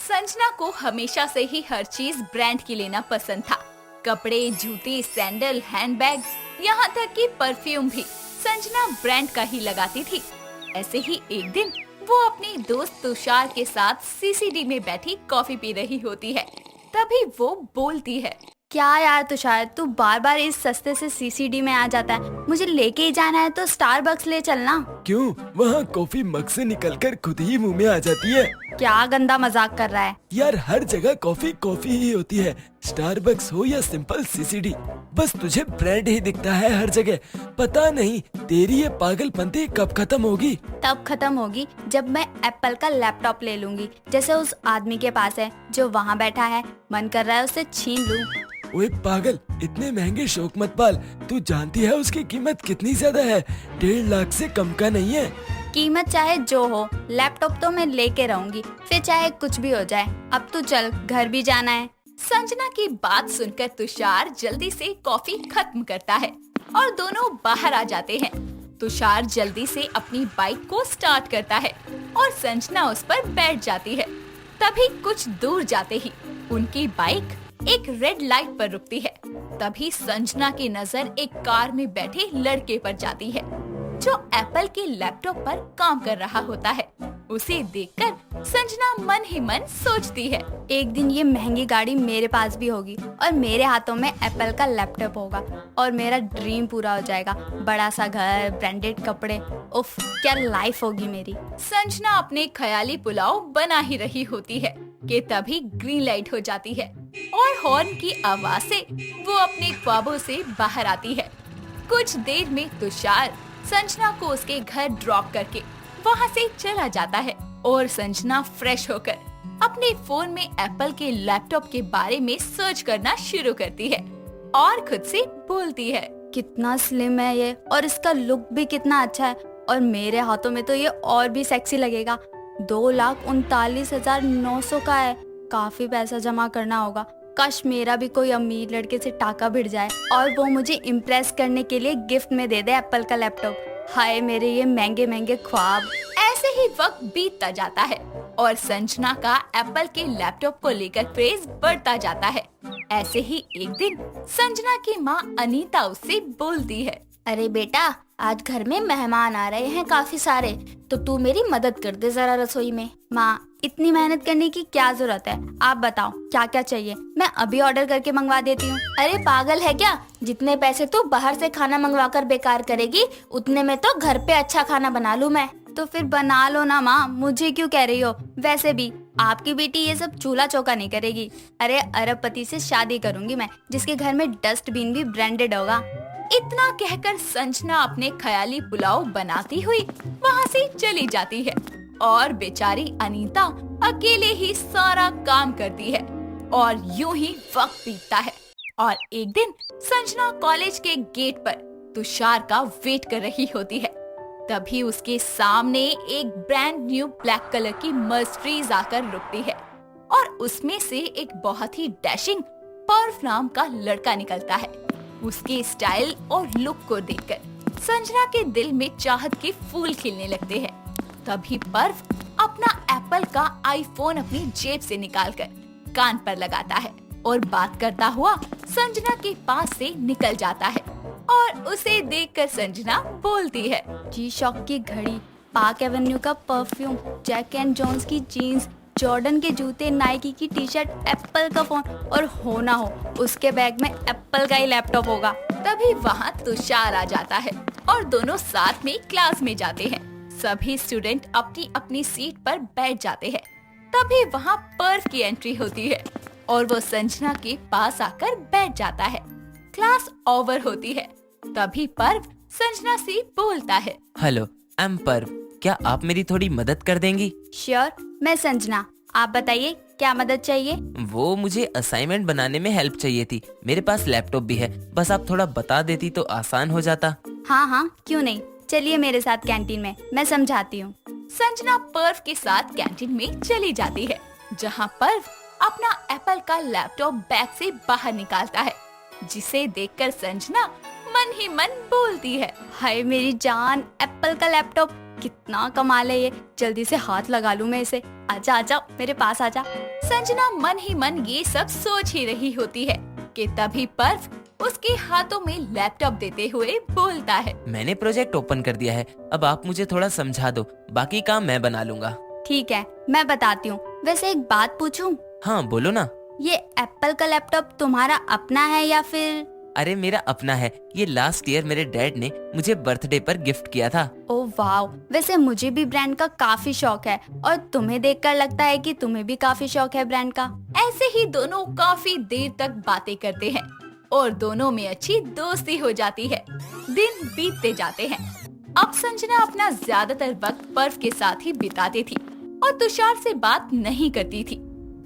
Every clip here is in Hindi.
संजना को हमेशा से ही हर चीज ब्रांड की लेना पसंद था। कपड़े, जूते, सैंडल, हैंडबैग, यहाँ तक कि परफ्यूम भी संजना ब्रांड का ही लगाती थी। ऐसे ही एक दिन वो अपनी दोस्त तुषार के साथ सीसीडी में बैठी कॉफी पी रही होती है। तभी वो बोलती है, क्या यार तुषार, तू बार बार इस सस्ते से सीसीडी में आ जाता है। मुझे लेके ही जाना है तो स्टारबक्स ले चलना। क्यों? वहाँ कॉफी मग से निकलकर खुद ही मुंह में आ जाती है। क्या गंदा मजाक कर रहा है यार, हर जगह कॉफी कॉफी ही होती है, स्टारबक्स हो या सिंपल सीसीडी। बस तुझे ब्रांड ही दिखता है हर जगह। पता नहीं तेरी ये पागलपंती कब खत्म होगी। तब खत्म होगी जब मैं एप्पल का लैपटॉप ले लूंगी, जैसे उस आदमी के पास है जो वहाँ बैठा है। मन कर रहा है उसे छीन लूं। ओए पागल, इतने महंगे शौक मत पाल। तू जानती है उसकी कीमत कितनी ज्यादा है? 1.5 लाख से कम का नहीं है। कीमत चाहे जो हो, लैपटॉप तो मैं लेके रहूंगी, फिर चाहे कुछ भी हो जाए। अब तू चल, घर भी जाना है। संजना की बात सुनकर तुषार जल्दी से कॉफी खत्म करता है और दोनों बाहर आ जाते हैं। तुषार जल्दी से अपनी बाइक को स्टार्ट करता है और संजना उस पर बैठ जाती है। तभी कुछ दूर जाते ही उनकी बाइक एक रेड लाइट पर रुकती है। तभी संजना की नजर एक कार में बैठे लड़के पर जाती है जो एप्पल के लैपटॉप पर काम कर रहा होता है। उसे देखकर संजना मन ही मन सोचती है, एक दिन ये महंगी गाड़ी मेरे पास भी होगी और मेरे हाथों में एप्पल का लैपटॉप होगा और मेरा ड्रीम पूरा हो जाएगा। बड़ा सा घर, ब्रांडेड कपड़े, उफ क्या लाइफ होगी मेरी। संजना अपने ख्याली पुलाव बना ही रही होती है कि तभी ग्रीन लाइट हो जाती है और हॉर्न की आवाज से वो अपने ख्वाबों से बाहर आती है। कुछ देर में तुषार संजना को उसके घर ड्रॉप करके वहाँ से चला जाता है और संजना फ्रेश होकर अपने फोन में एप्पल के लैपटॉप के बारे में सर्च करना शुरू करती है और खुद से बोलती है, कितना स्लिम है ये और इसका लुक भी कितना अच्छा है और मेरे हाथों में तो ये और भी सेक्सी लगेगा। 2,39,900 का है। काफी पैसा जमा करना होगा। काश मेरा भी कोई अमीर लड़के से टाका भिड़ जाए और वो मुझे इम्प्रेस करने के लिए गिफ्ट में दे दे एप्पल का लैपटॉप। हाय मेरे ये महंगे महंगे ख्वाब। ऐसे ही वक्त बीतता जाता है और संजना का एप्पल के लैपटॉप को लेकर क्रेज बढ़ता जाता है। ऐसे ही एक दिन संजना की माँ अनीता उससे बोलती है, अरे बेटा, आज घर में मेहमान आ रहे हैं काफी सारे, तो तू मेरी मदद कर दे जरा रसोई में। माँ, इतनी मेहनत करने की क्या जरूरत है? आप बताओ क्या क्या चाहिए, मैं अभी ऑर्डर करके मंगवा देती हूँ। अरे पागल है क्या? जितने पैसे तू बाहर से खाना मंगवा कर बेकार करेगी, उतने में तो घर पे अच्छा खाना बना लूँ मैं। तो फिर बना लो ना माँ, मुझे क्यों कह रही हो? वैसे भी आपकी बेटी ये सब चूल्हा चौका नहीं करेगी। अरे अरबपति से शादी करूंगी मैं, जिसके घर में डस्टबिन भी ब्रांडेड होगा। इतना कहकर संजना अपने ख्याली पुलाव बनाती हुई वहाँ से चली जाती है और बेचारी अनीता अकेले ही सारा काम करती है और यूं ही वक्त बीतता है। और एक दिन संजना कॉलेज के गेट पर तुषार का वेट कर रही होती है। तभी उसके सामने एक ब्रांड न्यू ब्लैक कलर की मर्सिडीज आकर रुकती है और उसमें से एक बहुत ही डैशिंग पर्व नाम का लड़का निकलता है। उसके स्टाइल और लुक को देखकर संजना के दिल में चाहत के फूल खिलने लगते हैं। तभी पर्व अपना एप्पल का आईफोन अपनी जेब से निकालकर कान पर लगाता है और बात करता हुआ संजना के पास से निकल जाता है और उसे देखकर संजना बोलती है, जी शॉक की घड़ी, पार्क एवेन्यू का परफ्यूम, जैक एंड जोन्स की जीन्स, जॉर्डन के जूते, नाइकी की टी शर्ट, एप्पल का फोन और हो ना हो उसके बैग में एप्पल का ही लैपटॉप होगा। तभी वहाँ तुषार आ जाता है और दोनों साथ में क्लास में जाते हैं। सभी स्टूडेंट अपनी अपनी सीट पर बैठ जाते हैं। तभी वहाँ पर्व की एंट्री होती है और वो संजना के पास आकर बैठ जाता है। क्लास ओवर होती है। तभी पर्व संजना से बोलता है, हेलो, आई एम पर्व, क्या आप मेरी थोड़ी मदद कर देंगी? श्योर, मैं संजना, आप बताइए क्या मदद चाहिए? वो मुझे असाइनमेंट बनाने में हेल्प चाहिए थी। मेरे पास लैपटॉप भी है, बस आप थोड़ा बता देती तो आसान हो जाता। हाँ हाँ, क्यों नहीं, चलिए मेरे साथ कैंटीन में, मैं समझाती हूँ। संजना पर्व के साथ कैंटीन में चली जाती है, जहाँ पर्व अपना एप्पल का लैपटॉप बैग से बाहर निकालता है, जिसे देखकर संजना मन ही मन बोलती है, हाय मेरी जान, एप्पल का लैपटॉप, कितना कमाल है ये, जल्दी से हाथ लगा लूं मैं इसे। आजा आजा मेरे पास आजा। संजना मन ही मन ये सब सोच ही रही होती है कि तभी पर्व उसके हाथों में लैपटॉप देते हुए बोलता है। मैंने प्रोजेक्ट ओपन कर दिया है, अब आप मुझे थोड़ा समझा दो, बाकी काम मैं बना लूंगा। ठीक है, मैं बताती हूँ। वैसे एक बात पूछूं, हाँ बोलो ना। ये एप्पल का लैपटॉप तुम्हारा अपना है या फिर? अरे मेरा अपना है, ये लास्ट ईयर मेरे डैड ने मुझे बर्थडे पर गिफ्ट किया था। ओह वाव, वैसे मुझे भी ब्रांड का काफी शौक है और तुम्हें देखकर लगता है कि तुम्हें भी काफी शौक है ब्रांड का। ऐसे ही दोनों काफी देर तक बातें करते हैं और दोनों में अच्छी दोस्ती हो जाती है। दिन बीतते जाते हैं। अब संजना अपना ज्यादातर वक्त पर्व के साथ ही बिताती थी और तुषार से बात नहीं करती थी।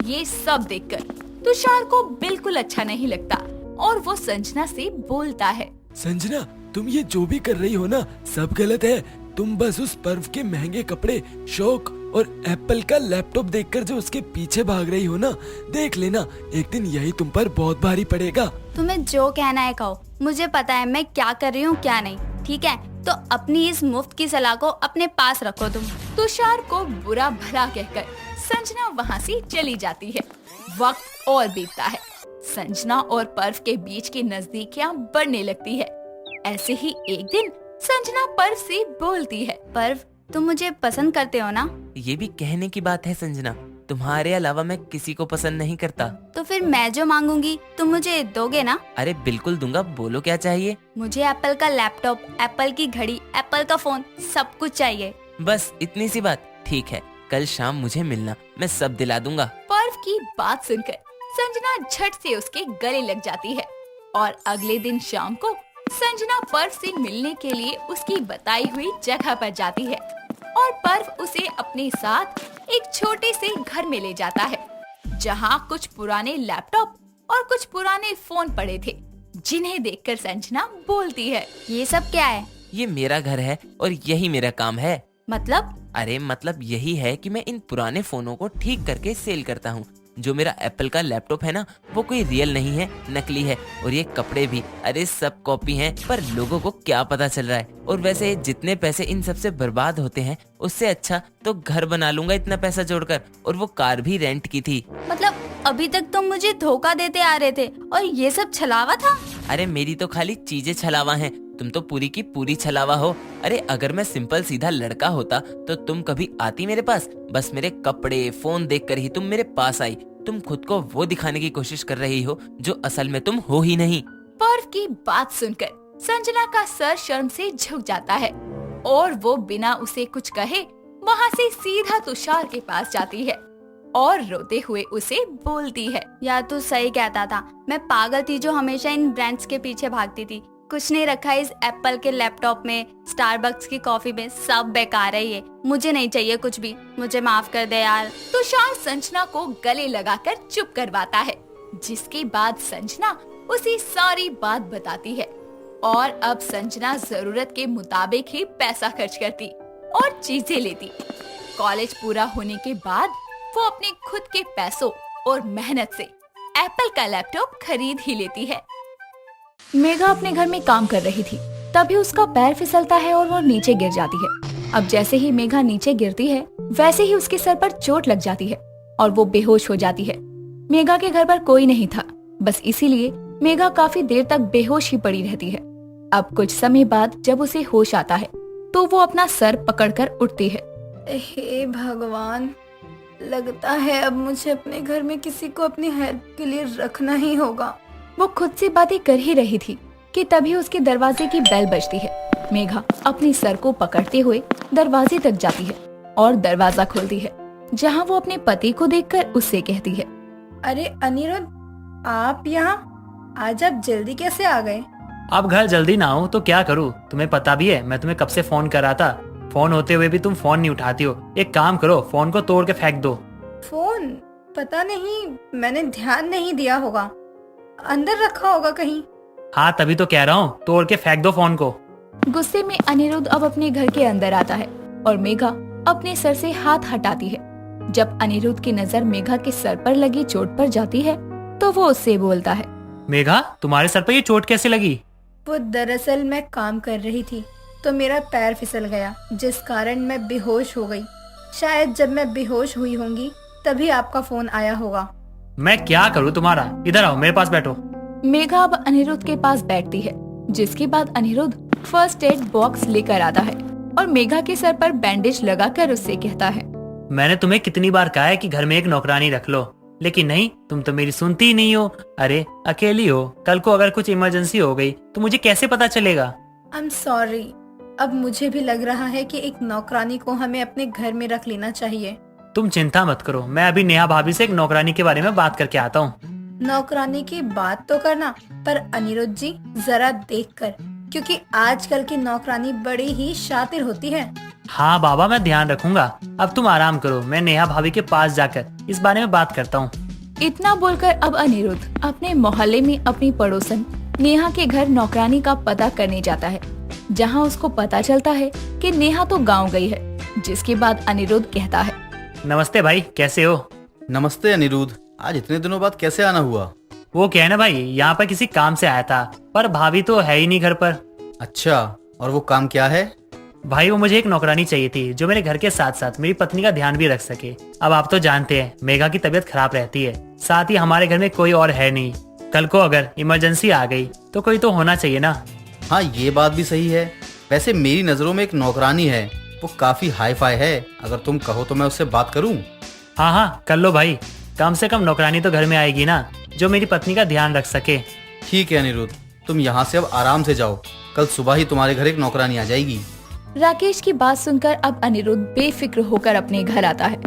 ये सब देखकर तुषार को बिल्कुल अच्छा नहीं लगता और वो संजना से बोलता है। संजना, तुम ये जो भी कर रही हो ना, सब गलत है। तुम बस उस पर्व के महंगे कपड़े, शौक और एप्पल का लैपटॉप देखकर जो उसके पीछे भाग रही हो ना, देख लेना एक दिन यही तुम पर बहुत भारी पड़ेगा। तुम्हें जो कहना है कहो, मुझे पता है मैं क्या कर रही हूँ क्या नहीं। ठीक है, तो अपनी इस मुफ्त की सलाह को अपने पास रखो तुम। तुषार को बुरा भला कहकर संजना वहाँ से चली जाती है। वक्त और बीतता है। संजना और पर्व के बीच की नजदीकियाँ बढ़ने लगती है। ऐसे ही एक दिन संजना पर्व से बोलती है। पर्व, तुम मुझे पसंद करते हो ना? ये भी कहने की बात है संजना, तुम्हारे अलावा मैं किसी को पसंद नहीं करता। तो फिर मैं जो मांगूंगी तुम मुझे दोगे ना? अरे बिल्कुल दूंगा, बोलो क्या चाहिए। मुझे एप्पल का लैपटॉप, एप्पल की घड़ी, एप्पल का फोन, सब कुछ चाहिए। बस इतनी सी बात? ठीक है, कल शाम मुझे मिलना, मैं सब दिला दूंगा। पर्व की बात सुनकर संजना झट से उसके गले लग जाती है और अगले दिन शाम को संजना पर्व से मिलने के लिए उसकी बताई हुई जगह पर जाती है और पर्व उसे अपने साथ एक छोटे से घर में ले जाता है, जहां कुछ पुराने लैपटॉप और कुछ पुराने फोन पड़े थे, जिन्हें देखकर संजना बोलती है। ये सब क्या है? ये मेरा घर है और यही मेरा काम है। मतलब? अरे मतलब यही है कि मैं इन पुराने फोनों को ठीक करके सेल करता हूँ। जो मेरा एप्पल का लैपटॉप है ना, वो कोई रियल नहीं है, नकली है। और ये कपड़े भी, अरे सब कॉपी हैं, पर लोगों को क्या पता चल रहा है। और वैसे जितने पैसे इन सब से बर्बाद होते हैं, उससे अच्छा तो घर बना लूंगा इतना पैसा जोड़कर। और वो कार भी रेंट की थी। मतलब अभी तक तुम मुझे धोखा देते आ रहे थे और ये सब छलावा था? अरे मेरी तो खाली चीजें छलावा हैं, तुम तो पूरी की पूरी छलावा हो। अरे अगर मैं सिंपल सीधा लड़का होता तो तुम कभी आती मेरे पास? बस मेरे कपड़े, फोन देखकर ही तुम मेरे पास आई। तुम खुद को वो दिखाने की कोशिश कर रही हो जो असल में तुम हो ही नहीं। पर्व की बात सुनकर संजना का सर शर्म से झुक जाता है और वो बिना उसे कुछ कहे वहाँ से सीधा तुषार के पास जाती है और रोते हुए उसे बोलती है। यार तू सही कहता था, मैं पागल थी जो हमेशा इन ब्रांड्स के पीछे भागती थी। कुछ नहीं रखा इस एप्पल के लैपटॉप में, स्टारबक्स की कॉफी में, सब बेकार है ये। मुझे नहीं चाहिए कुछ भी, मुझे माफ कर दे यार। तुषार संजना को गले लगाकर चुप करवाता है, जिसके बाद संजना उसे सारी बात बताती है और अब संजना जरूरत के मुताबिक ही पैसा खर्च करती और चीजें लेती। कॉलेज पूरा होने के बाद वो अपने खुद के पैसों और मेहनत से एप्पल का लैपटॉप खरीद ही लेती है। मेघा अपने घर में काम कर रही थी, तभी उसका पैर फिसलता है और वो नीचे गिर जाती है। अब जैसे ही मेघा नीचे गिरती है, वैसे ही उसके सर पर चोट लग जाती है और वो बेहोश हो जाती है। मेघा के घर पर कोई नहीं था, बस इसीलिए मेघा काफी देर तक बेहोश ही पड़ी रहती है। अब कुछ समय बाद जब उसे होश आता है, तो वो अपना सर पकड़कर उठती है। हे भगवान, लगता है अब मुझे अपने घर में किसी को अपनी हेल्प के लिए रखना ही होगा। वो खुद से बातें कर ही रही थी कि तभी उसके दरवाजे की बेल बजती है। मेघा अपने सर को पकड़ते हुए दरवाजे तक जाती है और दरवाजा खोलती है, जहां वो अपने पति को देखकर उससे कहती है। अरे अनिरुद्ध, आप यहाँ? आज आप जल्दी कैसे आ गए? अब घर जल्दी ना हो तो क्या करूँ? तुम्हें पता भी है मैं तुम्हें कब से फोन कर रहा था। फोन होते हुए भी तुम फोन नहीं उठाती हो। एक काम करो, फोन को तोड़ के फेंक दो। फोन? पता नहीं, मैंने ध्यान नहीं दिया होगा, अंदर रखा होगा कहीं। हाँ तभी तो कह रहा हूँ, तोड़ के फेंक दो फोन को। गुस्से में अनिरुद्ध अब अपने घर के अंदर आता है और मेघा अपने सर से हाथ हटाती है। जब अनिरुद्ध की नजर मेघा के सर पर लगी चोट पर जाती है, तो वो उससे बोलता है। मेघा, तुम्हारे सर पर ये चोट कैसे लगी? वो दरअसल मैं काम कर रही थी, तो मेरा पैर फिसल गया, जिस कारण मैं बेहोश हो गई। शायद जब मैं बेहोश हुई होंगी तभी आपका फोन आया होगा। मैं क्या करूँ तुम्हारा? इधर आओ, मेरे पास बैठो। मेघा अब अनिरुद्ध के पास बैठती है, जिसके बाद अनिरुद्ध फर्स्ट एड बॉक्स लेकर आता है और मेघा के सर पर बैंडेज लगाकर उससे कहता है, मैंने तुम्हें कितनी बार कहा है कि घर में एक नौकरानी रख लो, लेकिन नहीं, तुम तो मेरी सुनती ही नहीं हो। अरे अकेली हो, कल को अगर कुछ इमरजेंसी हो गई तो मुझे कैसे पता चलेगा? I am sorry. अब मुझे भी लग रहा है कि एक नौकरानी को हमें अपने घर में रख लेना चाहिए। तुम चिंता मत करो, मैं अभी नेहा भाभी से एक नौकरानी के बारे में बात करके आता हूँ। नौकरानी की बात तो करना, पर अनिरुद्ध जी जरा देखकर, क्योंकि आजकल की नौकरानी बड़ी ही शातिर होती है। हाँ बाबा, मैं ध्यान रखूंगा। अब तुम आराम करो, मैं नेहा भाभी के पास जाकर इस बारे में बात करता हूँ। इतना बोलकर अब अनिरुद्ध अपने मोहल्ले में अपनी पड़ोसन नेहा के घर नौकरानी का पता करने जाता है, जहां उसको पता चलता है कि नेहा तो गांव गई है। जिसके बाद अनिरुद्ध कहता है, नमस्ते भाई, कैसे हो? नमस्ते अनिरुद्ध, आज इतने दिनों बाद कैसे आना हुआ? वो क्या है ना भाई, यहाँ पर किसी काम से आया था, पर भाभी तो है ही नहीं घर पर। अच्छा, और वो काम क्या है? भाई वो मुझे एक नौकरानी चाहिए थी जो मेरे घर के साथ साथ मेरी पत्नी का ध्यान भी रख सके। अब आप तो जानते हैं मेघा की तबीयत खराब रहती है, साथ ही हमारे घर में कोई और है नहीं। कल को अगर इमरजेंसी आ गई तो कोई तो होना चाहिए ना। हाँ, ये बात भी सही है। वैसे मेरी नज़रों में एक नौकरानी है, वो काफी हाई फाई है। अगर तुम कहो तो मैं उससे बात करूं? हाँ हाँ कर लो भाई, कम से कम नौकरानी तो घर में आएगी ना जो मेरी पत्नी का ध्यान रख सके। ठीक है अनिरुद्ध, तुम यहाँ से अब आराम से जाओ, कल सुबह ही तुम्हारे घर एक नौकरानी आ जाएगी। राकेश की बात सुनकर अब अनिरुद्ध बेफिक्र होकर अपने घर आता है।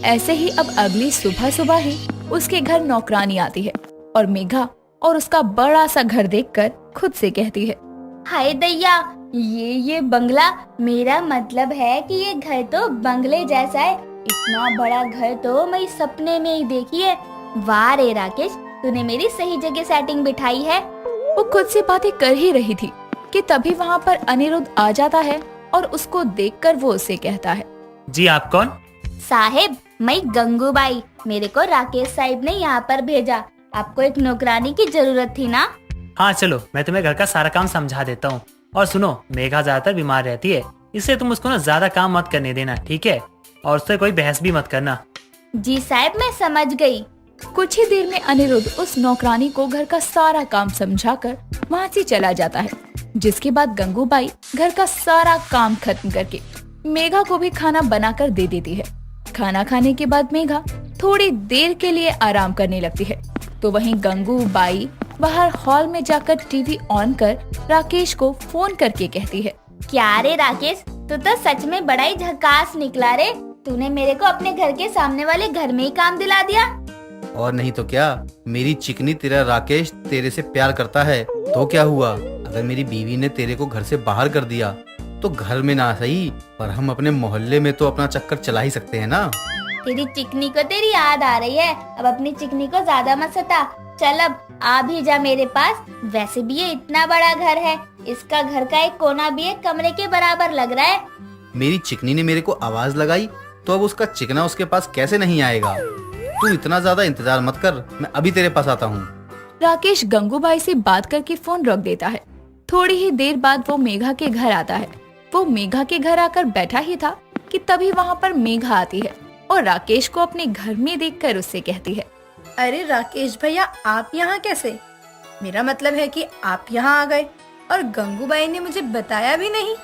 ऐसे ही अब अगली सुबह सुबह ही उसके घर नौकरानी आती है और मेघा और उसका बड़ा सा घर देखकर खुद से कहती है, हाय दैया, ये बंगला, मेरा मतलब है कि ये घर तो बंगले जैसा है। इतना बड़ा घर तो मैं सपने में ही देखी है। वाह रे राकेश, तूने मेरी सही जगह सेटिंग बिठाई है। वो खुद से बातें कर ही रही थी कि तभी वहाँ पर अनिरुद्ध आ जाता है और उसको देखकर वो उसे कहता है, जी आप कौन? साहिब, मैं गंगूबाई। मेरे को राकेश साहिब ने यहाँ पर भेजा। आपको एक नौकरानी की जरूरत थी ना? हाँ चलो, मैं तुम्हें घर का सारा काम समझा देता हूँ। और सुनो, मेघा ज्यादातर बीमार रहती है, इसलिए तुम उसको ना ज्यादा काम मत करने देना, ठीक है? और उससे कोई बहस भी मत करना। जी साहब, मैं समझ गई। कुछ ही देर में अनिरुद्ध उस नौकरानी को घर का सारा काम समझाकर वहाँ से चला जाता है। जिसके बाद गंगूबाई घर का सारा काम खत्म करके मेघा को भी खाना बनाकर दे देती है। खाना खाने के बाद मेघा थोड़ी देर के लिए आराम करने लगती है, तो वहीं गंगूबाई बाहर हॉल में जाकर टीवी ऑन कर राकेश को फोन करके कहती है, क्या रे राकेश, तू तो सच में बड़ा ही झकास निकला रे। तूने मेरे को अपने घर के सामने वाले घर में ही काम दिला दिया। और नहीं तो क्या, मेरी चिकनी तेरा राकेश तेरे से प्यार करता है, तो क्या हुआ? अगर मेरी बीवी ने तेरे को घर से बाहर कर दिया तो घर में ना सही, पर हम अपने मोहल्ले में तो अपना चक्कर चला ही सकते हैं ना। तेरी चिकनी को तेरी याद आ रही है। अब अपनी चिकनी को ज्यादा मत सता। चल अब आ भी जा मेरे पास। वैसे भी ये इतना बड़ा घर है, इसका घर का एक कोना भी एक कमरे के बराबर लग रहा है। मेरी चिकनी ने मेरे को आवाज लगाई तो अब उसका चिकना उसके पास कैसे नहीं आएगा? तू इतना ज्यादा इंतजार मत कर, मैं अभी तेरे पास आता हूँ। राकेश गंगूबाई से बात करके फोन रख देता है। थोड़ी ही देर बाद वो मेघा के घर आता है। वो मेघा के घर आकर बैठा ही था कि तभी वहाँ पर मेघा आती है और राकेश को अपने घर में देखकर उससे कहती है, अरे राकेश भैया, आप यहाँ कैसे? मेरा मतलब है कि आप यहाँ आ गए और गंगूबाई ने मुझे बताया भी नहीं।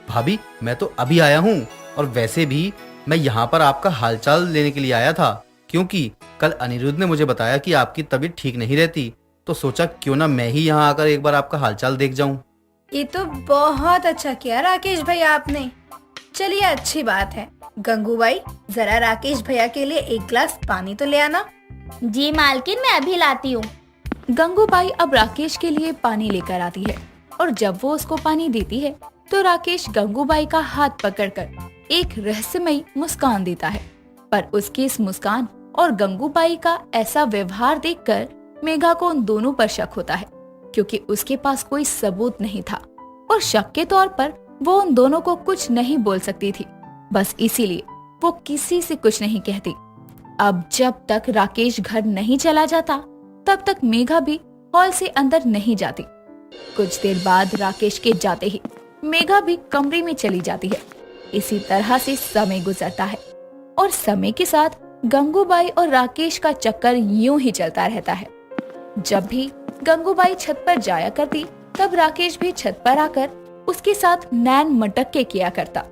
भाभी, मैं तो अभी आया हूँ, और वैसे भी मैं यहाँ पर आपका हालचाल लेने के लिए आया था, क्योंकि कल अनिरुद्ध ने मुझे बताया कि आपकी तबीयत ठीक नहीं रहती, तो सोचा क्यों ना मैं ही यहाँ आकर एक बार आपका हालचाल देख जाऊँ। ये तो बहुत अच्छा किया राकेश भैया आपने। चलिए, अच्छी बात है। गंगूबाई, जरा राकेश भैया के लिए एक गिलास पानी तो ले आना। जी मालकिन, मैं अभी लाती हूँ। गंगूबाई अब राकेश के लिए पानी लेकर आती है और जब वो उसको पानी देती है तो राकेश गंगूबाई का हाथ पकड़कर एक रहस्यमयी मुस्कान देता है। पर उसकी इस मुस्कान और गंगूबाई का ऐसा व्यवहार देखकर मेघा को उन दोनों पर शक होता है, क्योंकि उसके पास कोई सबूत नहीं था और शक के तौर पर वो उन दोनों को कुछ नहीं बोल सकती थी। बस इसीलिए वो किसी से कुछ नहीं कहती। अब जब तक राकेश घर नहीं चला जाता तब तक मेघा भी हॉल से अंदर नहीं जाती। कुछ देर बाद राकेश के जाते ही मेघा भी कमरे में चली जाती है। इसी तरह से समय गुजरता है और समय के साथ गंगूबाई और राकेश का चक्कर यूं ही चलता रहता है। जब भी गंगूबाई छत पर जाया करती तब राकेश भी छत पर आकर उसके साथ नैन मटक्के किया करता।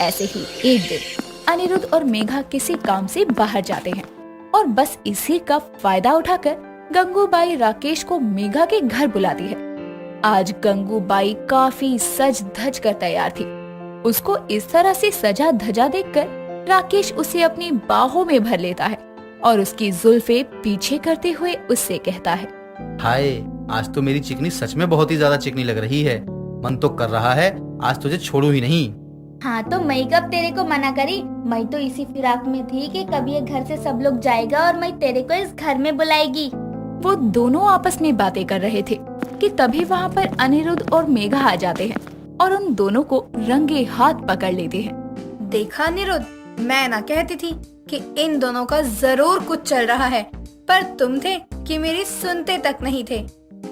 ऐसे ही एक दिन अनिरुद्ध और मेघा किसी काम से बाहर जाते हैं और बस इसी का फायदा उठाकर गंगूबाई राकेश को मेघा के घर बुलाती है। आज गंगूबाई काफी सज धज कर तैयार थी। उसको इस तरह से सजा धजा देखकर राकेश उसे अपनी बाहों में भर लेता है और उसकी जुल्फे पीछे करते हुए उससे कहता है, हाय, आज तो मेरी चिकनी सच में बहुत ही ज्यादा चिकनी लग रही है। मन तो कर रहा है आज तुझे छोड़ू ही नहीं। हाँ तो मैं कब तेरे को मना करी। मैं तो इसी फिराक में थी कि कभी ये घर से सब लोग जाएगा और मैं तेरे को इस घर में बुलाएगी। वो दोनों आपस में बातें कर रहे थे कि तभी वहाँ पर अनिरुद्ध और मेघा आ जाते हैं और उन दोनों को रंगे हाथ पकड़ लेते हैं। देखा अनिरुद्ध, मैं ना कहती थी कि इन दोनों का जरूर कुछ चल रहा है, पर तुम थे कि मेरी सुनते तक नहीं थे।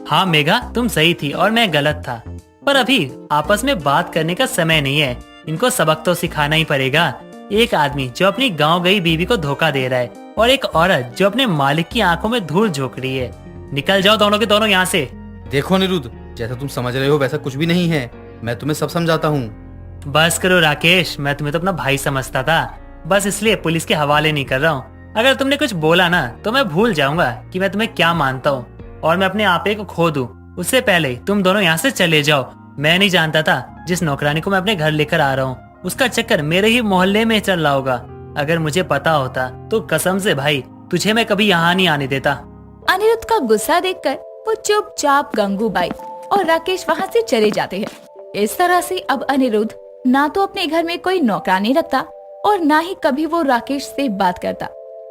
हाँ मेघा, तुम सही थी और मैं गलत था, पर अभी आपस में बात करने का समय नहीं है। इनको सबक तो सिखाना ही पड़ेगा। एक आदमी जो अपनी गांव गई बीवी को धोखा दे रहा है और एक औरत जो अपने मालिक की आंखों में धूल झोंक रही है। निकल जाओ दोनों के दोनों यहाँ से। देखो अनिरुद्ध, जैसा तुम समझ रहे हो वैसा कुछ भी नहीं है। मैं तुम्हें सब समझाता हूँ। बस करो राकेश, मैं तुम्हें तो अपना भाई समझता था, बस इसलिए पुलिस के हवाले नहीं कर रहा हूँ। अगर तुमने कुछ बोला ना तो मैं भूल जाऊंगा कि मैं तुम्हें क्या मानता हूँ और मैं अपने आपे को खो दूं। उससे पहले तुम दोनों यहाँ से चले जाओ। मैं नहीं जानता था जिस नौकरानी को मैं अपने घर लेकर आ रहा हूँ उसका चक्कर मेरे ही मोहल्ले में चल रहा होगा। अगर मुझे पता होता तो कसम से भाई तुझे मैं कभी यहाँ नहीं आने देता। अनिरुद्ध का गुस्सा देखकर वो चुपचाप गंगूबाई और राकेश वहाँ से चले जाते हैं। इस तरह से अब अनिरुद्ध ना तो अपने घर में कोई नौकरानी रखता और ना ही कभी वो राकेश से बात करता।